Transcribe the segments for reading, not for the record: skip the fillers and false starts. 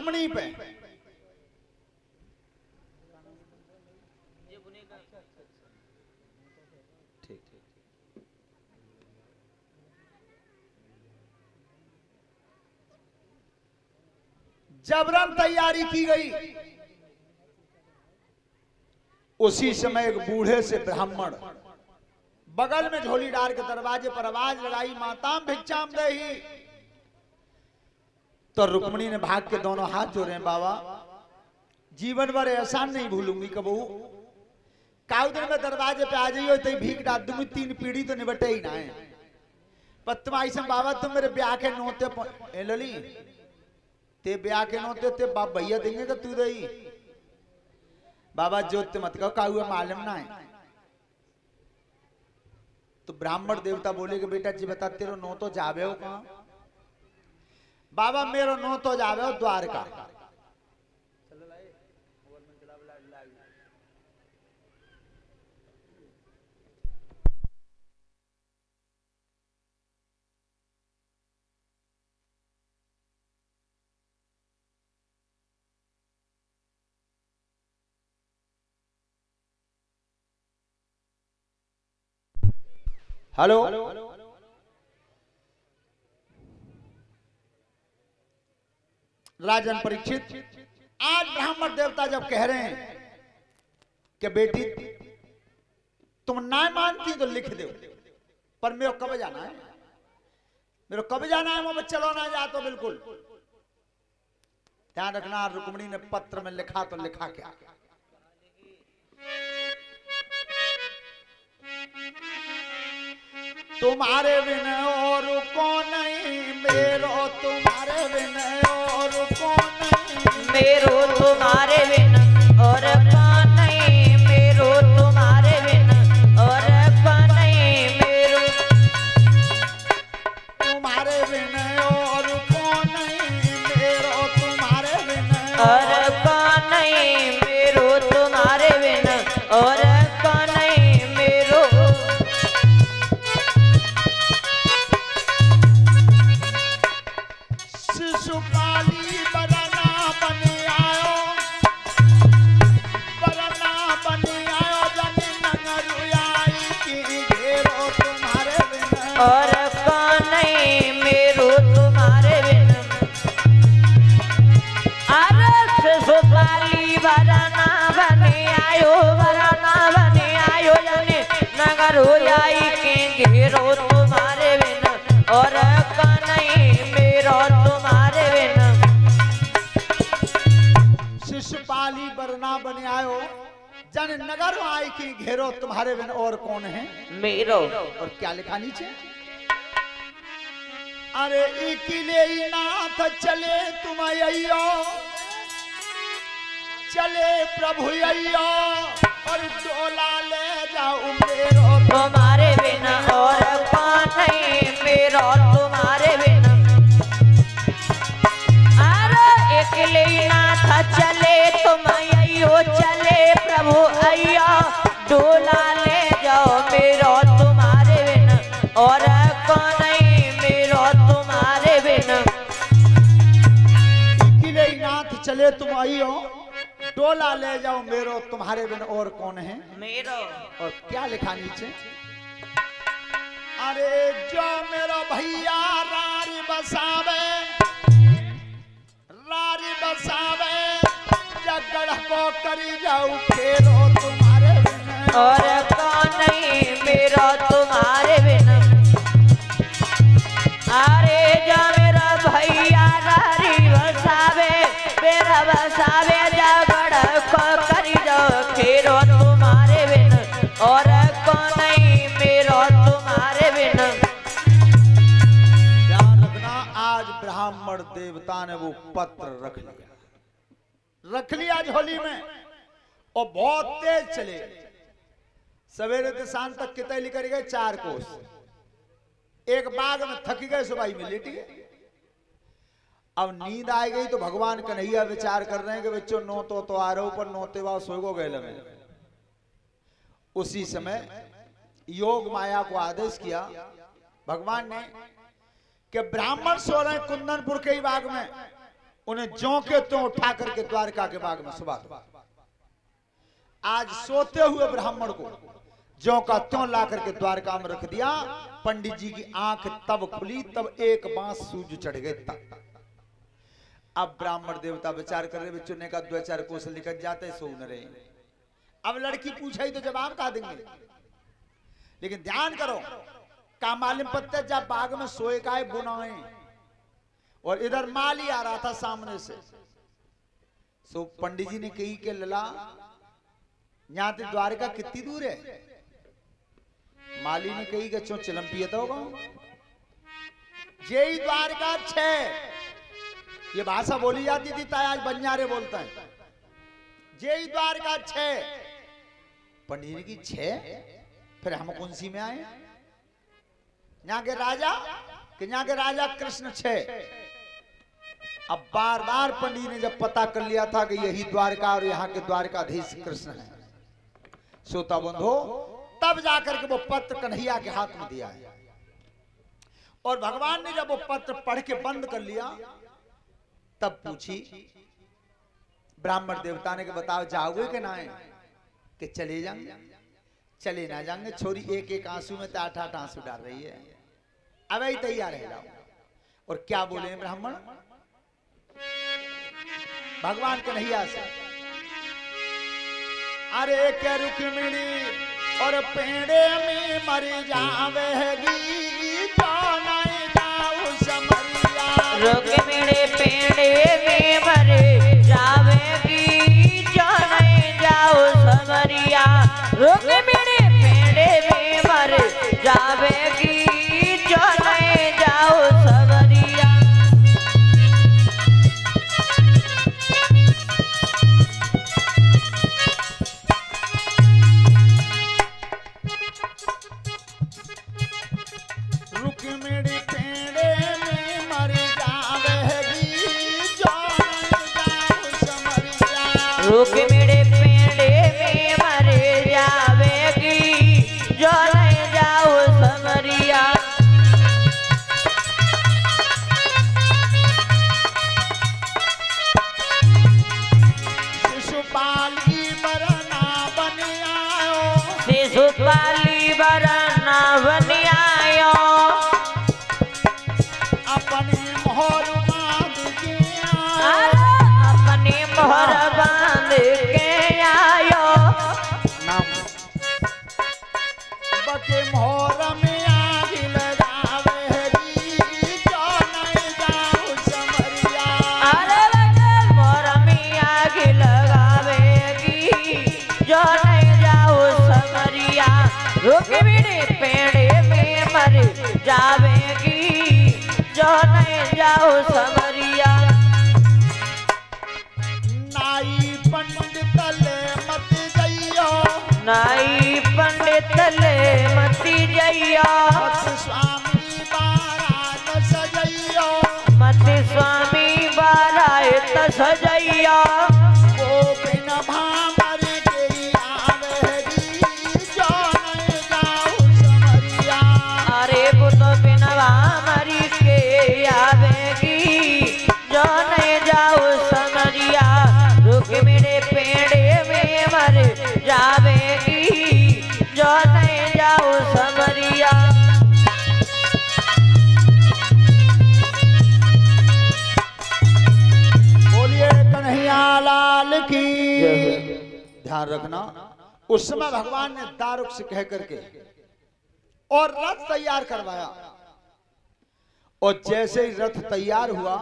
रुक्मिणी पे। जबरन तैयारी की गई। उसी समय एक बूढ़े से ब्राह्मण बगल में झोली डाल के दरवाजे पर आवाज लगाई, माताम भिक्षाम देही। तो रुक्मिणी ने भाग के दोनों हाथ जोड़े, बाबा जीवन भर एहसान नहीं भूलूंगी कबू। काउ दिन में दरवाजे पे आ जाइयो तो भीख डाल दूंगी, 3 पीढ़ी तो निबटे ही ना है। पर तुम ऐसा बाबा तुम मेरे ब्याह के नोते लली ते ब्याह के नोते ते बाप भैया देंगे तो तू दही। बाबा जोत मत कहो काऊ मालूम ना है। तो ब्राह्मण देवता बोले कि बेटा जी बता तेरो नो तो जावे हो कहां? बाबा मेरो नो तो जावे हो द्वारका। हेलो, राजन परीक्षित, आज ब्राह्मण देवता जब कह रहे हैं कि बेटी तुम ना मानती तो लिख दो, पर मेरे को कब जाना है, मेरे को कब जाना है, वो चलो ना जा तो बिल्कुल ध्यान रखना। रुक्मिणी ने पत्र में लिखा तो लिखा क्या, तुम्हारे बिन और कौन नहीं मेरो, तुम्हारे बिन और कौन नहीं मेरो, तुम्हारे बिन और कौन नहीं मेरो, तुम्हारे बिन और कौन नहीं मेरो, तुम्हारे बिन और कौन नहीं मेरो, तुम्हारे बिन और कौन नहीं मेरो, तुम्हारे बिन और कौन नहीं मेरो। शिशुपाली बरना बन आयो, बरना बन आयो जन नगरुयाई की घेरो, तुम्हारे बिन और कौन नहीं मेरो, तुम्हारे बिन। अरे शिशुपाली बरना बन आयो, बरना बन आयो जन नगरुयाई की घेरो, तुम्हारे बिन और कौन नहीं मेरो, तुम्हारे बिन। शिशुपाली बरना बन आयो जन नगर आई की घेरो, तुम्हारे बिन और कौन है मेरो। और क्या लिखा नीचे, अरे इकिले ही नाथ चले तुम अयो, चले प्रभु अयो, और डोला ले जाओ मेरो, तुम्हारे बिन और कौन नहीं मेरो, तुम्हारे बिन। अरे अकेले नाथ चले तुम अयो, चले प्रभु अयो, डोला ले जाओ मेरो, तुम्हारे बिन और कौन नहीं मेरो, तुम्हारे बिन। इकिले ही नाथ चले तुम अयो, डोला ले जाओ मेरो, तुम्हारे बिन और कौन है मेरो। और क्या लिखा नीचे, अरे जो मेरा भैया रारी बसावे, रारी बसावे, जगड़ को करी जाऊ फेरो, तुम्हारे बिन और कौन नहीं मेरो, तुम्हारे बिन। अरे जा मेरा भैया रारी बसावे, मेरा बसावे, जगड़ को करी जाओ फेरो, तुम्हारे बिन और कौन नहीं मेरो, तुम्हारे बिन। ध्यान रखना, आज ब्राह्मण देवता ने वो पत्र रख लिया झोली में, और बहुत तेज चले। सवेरे से शाम तक कितने लेकर गए, 4 कोस। एक बाग में थक गए, सुबह में लेट गए। अब नींद आ गई तो भगवान कन्हैया विचार कर रहे हैं कि बच्चों नो तो आ रहे पर नोते बाव सोगो गए लगे। उसी समय योग माया को आदेश किया भगवान ने कि ब्राह्मण सो रहे कुंदनपुर के ही बाग में, उन्हें ज्यों के त्यों उठा करके द्वारका के बाग में सुबह आज सोते हुए ब्राह्मण को ज्यों का त्यों ला करके द्वारका में रख दिया। पंडित जी की आंख तब खुली, तब एक बांस सूज चढ़ गए तब। अब ब्राह्मण देवता विचार कर रहे, बच्चों ने का 2-4 कोस निकल जाते सो न रहे। अब लड़की पूछा तो जवाब का देंगे, लेकिन ध्यान करो का मालूम पत्ते जब बाग में सोए का बुनाए और इधर माली आ रहा था सामने से। सो पंडित जी ने कही के लला यहां से द्वारका कितनी दूर है? माली ने कही कि चो चिलम पियता होगा जेई द्वारका 6। ये भाषा बोली जाती थी ताया, आज बंजारे बोलता है जेई द्वारका 6। पंडित ने की 6, फिर हम कौन सी में आए? यहाँ के राजा कि यहाँ के राजा कृष्ण 6। अब बार बार पंडित ने जब पता कर लिया था कि यही द्वारका और यहाँ के द्वारकाधीश कृष्ण है, श्रोता बंधो, तब जाकर के वो पत्र कन्हैया के हाथ में दिया है। और भगवान ने जब वो पत्र पढ़ के बंद कर लिया, तब पूछी ब्राह्मण देवता ने कि बताओ जाओगे कि ना है? कि चले जाएंगे। चले ना जाएंगे, छोरी एक एक आंसू में 8-8 आंसू डाल रही है, अब ही तैयार है जाओ। और क्या बोले ब्राह्मण भगवान कन्हैया से? अरे के रुक्मिणी और पेड़े में मर जावेगी, तो नहीं जाऊं समरिया। रुक्मिणी पेड़े में मर जावेगी, जो नहीं जाऊं समरिया। रुक्मिणी पेड़े में मर जावेगी, जो नहीं जाऊं समरिया। रुक्मिणी पेड़े में मर जावेगी, जो नहीं जाऊं समरिया। रुक्मिणी पेड़े में मर जावेगी, जो नहीं जाऊं समरिया। शिशुपाली बरना बन आयो, शिशुपाली बरना बन आयो, अपनी मोहर बांध के आयो। अपनी मोहर बांध के आयो। बके मोहर में आग लगावेगी, जो नहीं जाऊं समरिया। अरे बगल मोर में आग लगावेगी, जो नहीं जाऊं समरिया। रुक्मिणी पेड़े में मर जावेगी, जो नहीं जाऊं समरिया। नाई पंडित ले मत जइयो, नाई पंडित ले मती जइया। मत स्वामी बारात सजइयो। मत स्वामी बारात सजइया। वो बिन भामर के आवेगी, जो नहीं जाऊं समरिया। अरे वो तो बिनवा मरी के आवेगी, जो नहीं जाऊं समरिया। रुक्मिणी पेड़े में मर जावेगी, जो नहीं जाऊं समरिया। बोलिए कन्हैया लाल की। ध्यान रखना, उस समय भगवान ने दारुक से कह करके और रथ तैयार करवाया। और जैसे ही रथ तैयार हुआ,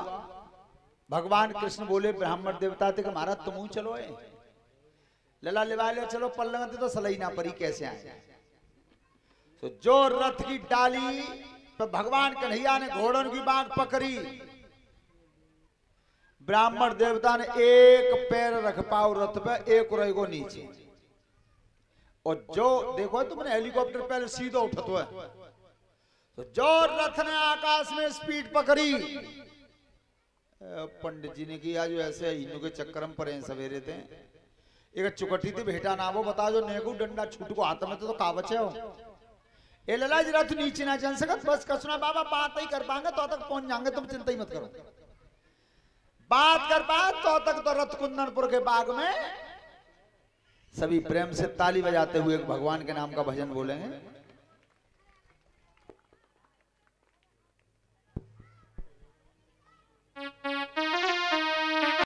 भगवान कृष्ण बोले ब्राह्मण देवता थे कि महाराज तुम चलो लला लिवा ले, चलो पल्लंग तो सलई ना परी कैसे आए। तो जो रथ की डाली तो भगवान कन्हैया ने घोड़ों की बांग पकड़ी। ब्राह्मण देवता ने एक पैर रख पाओ रथ पे, एक रहेगो नीचे। और जो देखो तुमने हेलीकॉप्टर पहले सीधा उठतो है, तो जो रथ ने आकाश में स्पीड पकड़ी, पंडित जी ने किया जो ऐसे इन्हों के चक्कर में पड़े सवेरे थे। एक चुकटी थी बेटा ना वो बता जो नेगू डंडा छूट को हाथ में तो कावच है हो। ए ललाज रथ नीचे ना चल सकत, बस कसना बाबा बात ही कर पाएंगे तो तक पहुंच जाएंगे, तुम चिंता ही मत करो। बात कर बात तो तक तो रतकुंदनपुर के बाग में सभी प्रेम से ताली बजाते हुए भगवान के नाम का भजन बोलेंगे।